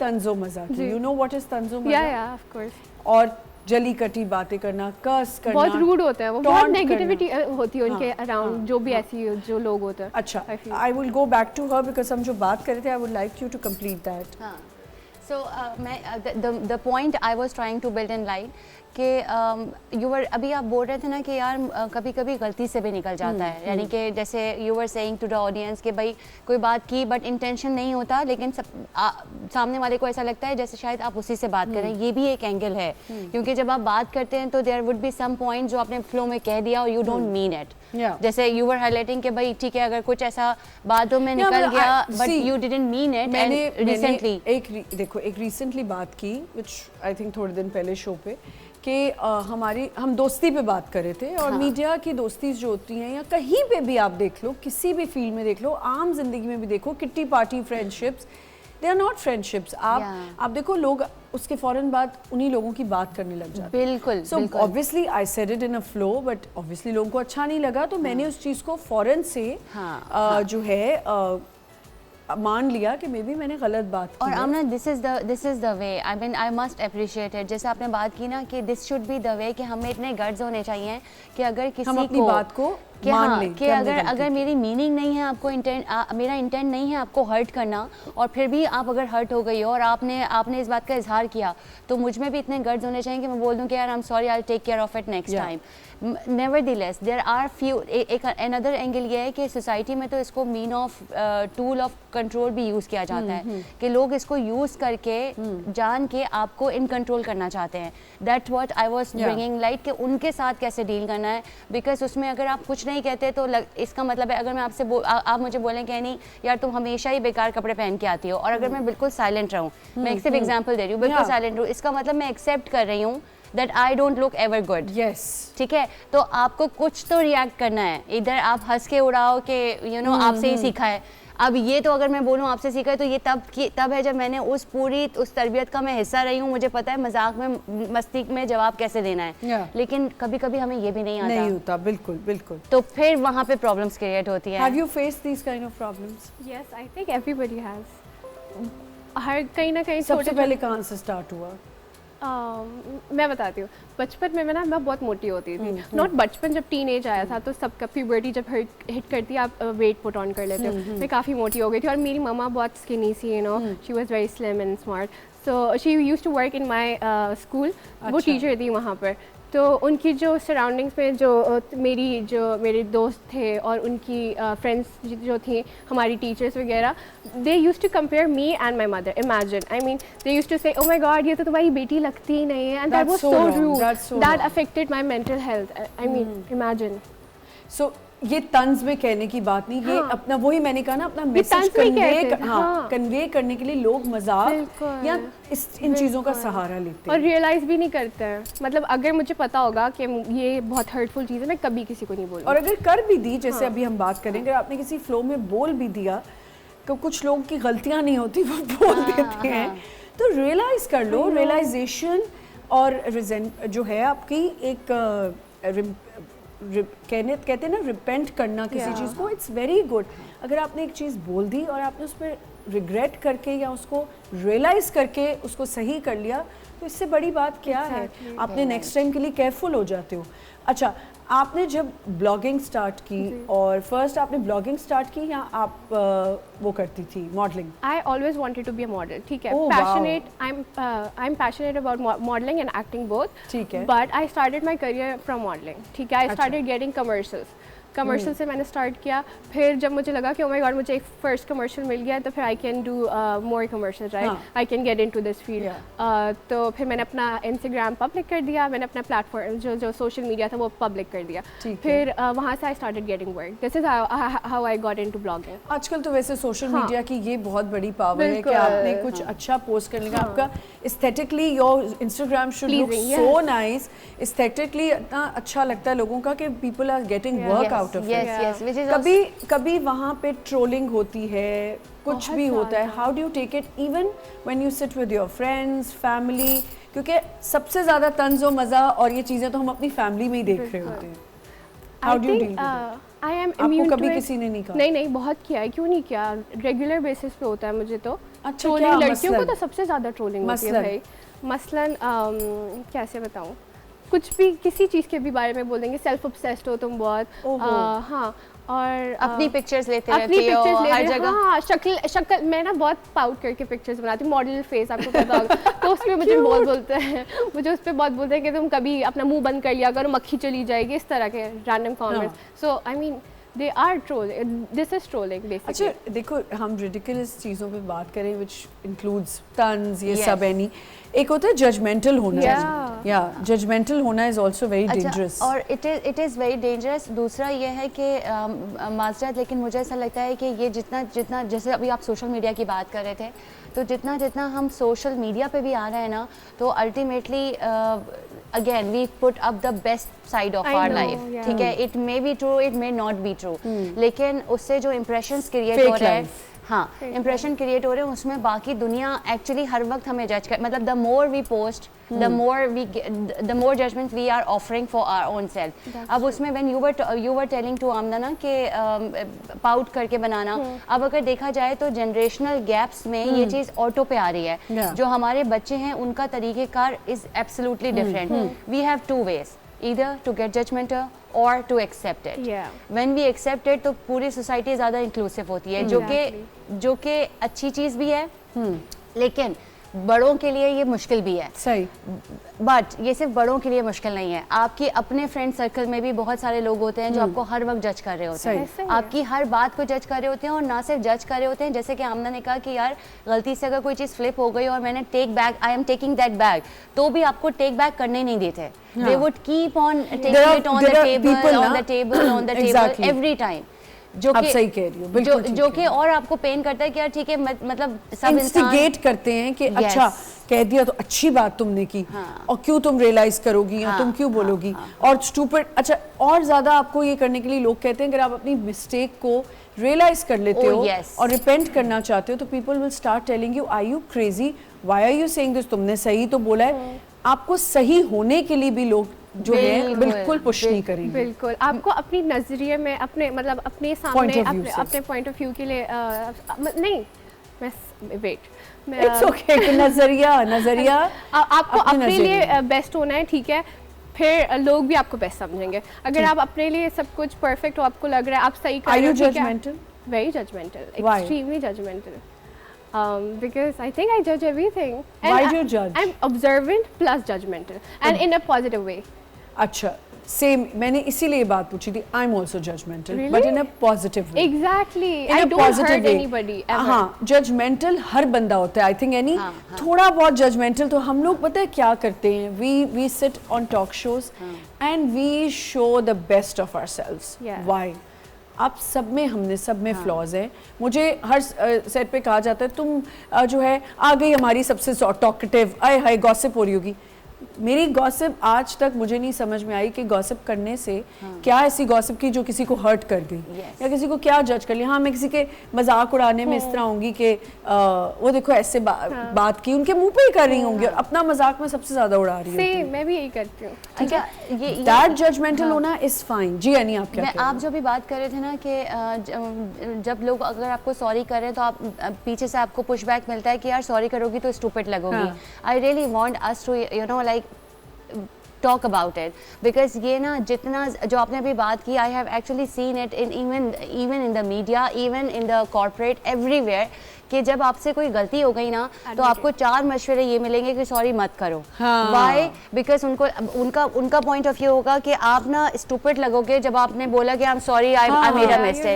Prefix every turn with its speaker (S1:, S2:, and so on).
S1: तंजो मजा की, you know what is तंजो मजा?
S2: या ऑफ कोर्स।
S1: और जली कटी बातें करना, कर्स करना,
S2: बहुत रूड होता है वो, बहुत नेगेटिविटी होती है उनके अराउंड, जो भी ऐसी जो लोग होते हैं।
S1: अच्छा, I will go back to her because हम जो बात कर रहे थे, I would like you to complete that.
S3: So मैं the point I was trying to build in light कि अभी आप बोल रहे थे ना कि यार कभी कभी गलती से भी निकल जाता है, यानी कि जैसे you were saying to the audience कि भाई कोई बात की बट इंटेंशन नहीं होता, लेकिन सामने वाले को ऐसा लगता है जैसे शायद आप उसी से बात करें। ये भी एक एंगल है, क्योंकि जब आप बात करते हैं तो there would be some point जो आपने फ्लो में कह दिया और यू डोंट मीन इट। जैसे यू वर हाईलाइटिंग कि भाई ठीक है, अगर कुछ ऐसा बातों में निकल गया but you didn't mean it.
S1: मैंने
S3: रिसेंटली
S1: एक रिसेंटली बात की विच आई थिंक थोड़े दिन पहले शो पे कि हम दोस्ती पे बात कर रहे थे, और मीडिया की दोस्ती जो होती हैं या कहीं पे भी आप देख लो, किसी भी फील्ड में देख लो, आम जिंदगी में भी देखो, kitty party friendships, they are not friendships. आप देखो लोग उसके फौरन बाद उन्हीं लोगों की बात करने लग जाते हैं।
S3: बिल्कुल।
S1: So obviously I said it in a flow, but obviously लोगों को अच्छा नहीं लगा, तो मैंने उस चीज़ को फौरन से जो है मान लिया कि मे बी मैंने गलत बात की।
S3: और Amna this is the way, I mean I must appreciate it. जैसे आपने बात की ना कि this should be the way, कि हमें इतने गट्स होने चाहिए कि अगर किसी
S1: हम अपनी बात को मान लें
S3: कि अगर मेरी मीनिंग नहीं है आपको मेरा इंटेंट नहीं है आपको हर्ट करना, और फिर भी आप अगर हर्ट हो गई हो और आपने इस बात का इजहार किया, तो मुझ में भी इतने गट्स होने चाहिए कि मैं बोल दूं कि यार I am sorry, I will take care of it next time. Nevertheless there are few, एक अनदर एंगल ये है कि सोसाइटी में तो इसको टूल ऑफ कंट्रोल भी यूज़ किया जाता है, कि लोग इसको यूज़ करके जान के आपको इन कंट्रोल करना चाहते हैं। That's what I was bringing light, कि उनके साथ कैसे डील करना है। बिकॉज उसमें अगर आप कुछ नहीं कहते तो इसका मतलब है, अगर मैं आपसे आप मुझे बोलें कि नहीं यार तुम हमेशा ही बेकार कपड़े पहन के आती हो, और अगर मैं बिल्कुल साइलेंट रहूँ, मैं एक सिर्फ एग्जाम्पल दे रही हूँ, बिल्कुल साइलेंट रहूँ, इसका मतलब मैं एक्सेप्ट कर रही हूँ that I don't look ever good.
S1: Yes.
S3: ठीक है, तो आपको कुछ तो रिएक्ट करना है। इधर आप हंस के उड़ाओ कि यू नो आपसे ही सीखा है। अब ये तो अगर मैं बोलूँ आपसे सीखा है, तो ये तब है जब मैंने उस तरबियत का मैं हिस्सा रही हूँ, मुझे पता है मजाक में मस्ती में जवाब कैसे देना है। लेकिन कभी कभी हमें ये भी नहीं
S1: होता। बिल्कुल बिल्कुल।
S3: तो फिर वहाँ पे प्रॉब्लम्स क्रिएट होती है।
S1: Have you faced these kind of problems?
S2: Yes, I think everybody has. हर कहीं ना कहीं
S1: सबसे पहले कहाँ से स्टार्ट हुआ?
S2: मैं बताती हूँ। बचपन में मैं बहुत मोटी होती थी। नॉट बचपन, जब टीन एज आया था तो सबका प्यूबर्टी जब हिट करती है, आप वेट पुट ऑन कर लेते हो। मैं काफ़ी मोटी हो गई थी, और मेरी मम्मा बहुत स्किनी सी, you know, she was very slim and smart. So she used to work in my school. वो टीचर थी वहाँ पर, तो उनकी जो सराउंडिंग्स में जो मेरे दोस्त थे और उनकी फ्रेंड्स जो थी, हमारी टीचर्स वगैरह, they used to compare me and my mother. Imagine, I mean they used to say, oh my God, ये तो तुम्हारी बेटी लगती ही नहीं है, and that was so rude, that affected my mental health. I mean imagine.
S1: So ये तंज में कहने की बात नहीं, ये अपना वही मैंने कहा ना, अपना मैसेज कन्वे करने के लिए लोग मजाक या इन चीज़ों का सहारा लेते हैं
S2: और रियलाइज भी नहीं करते हैं। मतलब अगर मुझे पता होगा कि ये बहुत हर्टफुल चीज़ है, मैं कभी किसी को नहीं बोलूँगी।
S1: और अगर कर भी दी, जैसे अभी हम बात करेंगे, अगर आपने किसी फ्लो में बोल भी दिया, तो कुछ लोग की गलतियाँ नहीं होती, वो बोल देते हैं, तो रियलाइज कर लो। रियलाइजेशन और जो है आपकी एक कहते हैं ना, रिपेंट करना किसी चीज़ को, इट्स वेरी गुड। अगर आपने एक चीज़ बोल दी और आपने उस पर रिग्रेट करके या उसको रियलाइज़ करके उसको सही कर लिया, तो इससे बड़ी बात क्या है। आपने नेक्स्ट टाइम के लिए केयरफुल हो जाते हो। अच्छा, आपने जब ब्लॉगिंग स्टार्ट की, और फर्स्ट आपने ब्लॉगिंग स्टार्ट की या आप वो करती थी modelling?
S2: I always wanted to be a model. ठीक है, passionate, I am passionate about modelling and acting both.
S1: ठीक है,
S2: but I started my career from modelling. ठीक है, आई स्टार्टेड गेटिंग कमर्शियल से मैंने स्टार्ट किया। फिर जब मुझे लगा कि ओह माय गॉड, मुझे एक फर्स्ट कमर्शियल मिल गया, तो फिर I can do more commercial, right, I can get into this field. तो फिर मैंने अपना इंस्टाग्राम पब्लिक कर दिया, मैंने अपना प्लेटफॉर्म जो सोशल मीडिया था वो पब्लिक कर दिया। फिर वहाँ से I started getting work. This is how I got into blogging.
S1: आजकल तो वैसे सोशल मीडिया की ये बहुत बड़ी पावर है कि आपने कुछ अच्छा पोस्ट करने का, आपका aesthetically your Instagram should look so nice, aesthetically इतना अच्छा लगता है लोगों का कि people are getting work out of it. कभी वहाँ पे ट्रोलिंग होती है, कुछ भी होता है, how do you take it even when you sit with your friends, family? क्योंकि सबसे ज़्यादा तंज और मज़ा और ये चीज़ें तो हम अपनी फैमिली में ही देख रहे होते हैं। How do you deal with it?
S2: I am
S1: आपको कभी किसी ने नहीं कहा?
S2: नहीं, बहुत किया है, क्यों नहीं किया, रेगुलर बेसिस पे होता है मुझे तो।
S1: अच्छा,
S2: ट्रोलिंग
S1: क्या
S2: लड़कियों को
S1: मसलन?
S2: तो सबसे ज़्यादा ट्रोलिंग होती है
S1: मसलन?
S2: भाई। मसलन कैसे बताऊँ, कुछ भी किसी चीज़ के भी बारे में बोल देंगे, सेल्फ ऑब्सेस्ड हो तुम बहुत,
S1: ओहो।
S2: हाँ, और
S3: अपनी पिक्चर्स लेते
S2: अपनी
S3: रहती हो
S2: पिक्चर्स ले
S3: हर
S2: रहे-
S3: जगह।
S2: हाँ, शक्ल मैं ना बहुत पाउट करके पिक्चर्स बनाती हूँ, मॉडल फेस आपको पता होगा। तो उस पर मुझे बहुत बोलते हैं, मुझे उस पर बहुत बोलते हैं कि तुम कभी अपना मुंह बंद कर लिया करो, मक्खी चली जाएगी, इस तरह के random comments. So I mean they are trolling, this is trolling basically.
S1: अच्छा देखो, हम रिडिकुलस चीज़ों पे बात करें विच इंक्लूड्स टन्स, ये
S3: Yes.
S1: सब एनी, एक होता है जजमेंटल होना।
S2: Yeah.
S1: या जजमेंटल होना इज आल्सो वेरी डेंजरस।
S3: और इट इज़ वेरी डेंजरस। दूसरा ये है कि माजरत, लेकिन मुझे ऐसा लगता है कि ये जितना जितना जैसे अभी आप सोशल मीडिया की बात कर रहे थे, तो जितना जितना हम सोशल मीडिया पे भी आ रहे हैं ना, तो ultimately again we put up the best side of
S2: I
S3: our
S2: know,
S3: life,
S2: yeah.
S3: ठीक है। It may be true, it may not be true, लेकिन उससे जो इम्प्रेशंस क्रिएट
S1: Fake
S3: हो रहे हैं,
S1: life.
S3: हाँ, इम्प्रेशन क्रिएट हो रहे हैं, उसमें बाकी दुनिया एक्चुअली हर वक्त हमें जज कर, मतलब the more we post the more judgment we are offering for our own self. अब उसमें when you were telling to Amna ना कि पाउट करके बनाना, अब अगर देखा जाए तो जनरेशनल गैप्स में ये चीज़ ऑटो पे आ रही है।
S1: Yeah.
S3: जो हमारे बच्चे हैं उनका तरीक़ेकार is absolutely different. We have to weigh, either to get judgmental or to accept it.
S2: Yeah.
S3: When we accept it, तो पूरी सोसाइटी ज़्यादा इंक्लूसिव होती है, जो कि अच्छी चीज़ भी है, लेकिन बड़ों के लिए ये मुश्किल भी है।
S1: सही।
S3: बट ये सिर्फ बड़ों के लिए मुश्किल नहीं है, आपकी अपने फ्रेंड सर्कल में भी बहुत सारे लोग होते हैं जो आपको हर वक्त जज कर रहे होते
S1: सही।
S3: हैं,
S2: ऐसा ही है।
S3: आपकी हर बात को जज कर रहे होते हैं, और ना सिर्फ जज कर रहे होते हैं, जैसे कि आमना ने कहा कि यार गलती से अगर कोई चीज़ फ्लिप हो गई और मैंने take back, I am taking that back, तो भी आपको टेक बैक करने ही नहीं देते। They would keep on taking it on the table, on the table, on the table every time. जो
S1: आप
S3: कि
S1: सही कह रही हो, बिल्कुल ठीक
S3: जो
S1: कह
S3: कि और आपको पेन करता है कि यार ठीक है, मतलब सब इंसान
S1: इंस्टिगेट करते हैं कि अच्छा कह दिया तो अच्छी बात तुमने की, और क्यों तुम रियलाइज करोगी या तुम क्यों बोलोगी, और स्टूपिड। अच्छा, और ज्यादा आपको ये करने के लिए लोग कहते हैं अगर आप अपनी मिस्टेक को रियलाइज कर लेते हो
S3: yes.
S1: और रिपेंट करना चाहते हो, तो people will start telling you are you crazy, why are you saying this, तुमने सही तो बोला है। आपको सही होने के लिए भी लोग जो है बिल्कुल पुश नहीं करेंगे।
S2: बिल्कुल, आपको अपनी नजरिए में अपने मतलब अपने
S1: Point
S2: सामने
S1: of view से।
S2: अपने पॉइंट ऑफ व्यू के लिए नहीं, मैं वेट
S1: इट्स ओके, नजरिया
S2: आपको
S1: अपने
S2: अपने
S1: नजरिए
S2: लिए बेस्ट होना है, ठीक है, फिर लोग भी आपको बेस्ट समझेंगे। अगर आप अपने लिए सब कुछ परफेक्ट हो, आपको लग रहा है आप सही कर
S1: Are
S2: रहे
S1: you
S2: हो, ठीक है,
S1: judgmental?
S2: very judgmental,
S1: Why?
S2: extremely judgmental. Because I think I judge everything.
S1: Why do you judge?
S2: I'm observant plus judgmental, and in a positive way.
S1: अच्छा, सेम, मैंने इसीलिए ये बात पूछी थी। I am also judgemental
S2: Really?
S1: But in a positive way.
S2: Exactly.
S1: In
S2: I
S1: a
S2: don't
S1: positive
S2: hurt
S1: way.
S2: anybody ever.
S1: हाँ, judgemental हर बंदा होता है, आई थिंक एनी थोड़ा बहुत जजमेंटल। तो हम लोग पता है क्या करते हैं, we sit on talk shows and we show the best of ourselves.
S2: Yeah.
S1: Why? आप सब में, हमने सब में फ्लॉज हैं। मुझे हर सेट पे कहा जाता है तुम जो है आ गई हमारी सबसे टॉकेटिव, आए हाय गॉसिप हो रही होगी। मेरी गॉसिप आज तक मुझे नहीं समझ में आई कि गॉसिप करने से क्या ऐसी गॉसिप की जो किसी को हर्ट कर गई, या किसी को क्या जज कर लिया। हाँ, मैं किसी के मजाक उड़ाने में इस तरह होंगी कि वो देखो ऐसे बात की, उनके मुंह पे ही कर रही होंगी, और अपना मजाक में सबसे ज्यादा उड़ा रही होंगी।
S2: Same, मैं भी यही करती हूँ।
S1: ठीक है,
S3: ये
S1: दैट जजमेंटल होना इज फाइन। जी यानी आप क्या कह रहे
S3: आप जो भी बात कर रहे थे ना कि जब लोग अगर आपको सॉरी कर रहे हैं तो आप पीछे से आपको पुशबैक मिलता है कि यार सॉरी करोगी तो स्टूपिड लगोगी। I really want us to you know like talk about it, because ये ना जितना जो आपने अभी बात की, I have actually seen it in even in the media, even in the corporate, everywhere, कि जब आपसे कोई गलती हो गई ना तो आपको 4 मशवरे ये मिलेंगे कि सॉरी मत करो। व्हाई? बिकॉज उनका पॉइंट ऑफ व्यू होगा कि आप ना स्टूपिड लगोगे जब आपने बोला कि आई am sorry, I made a mistake.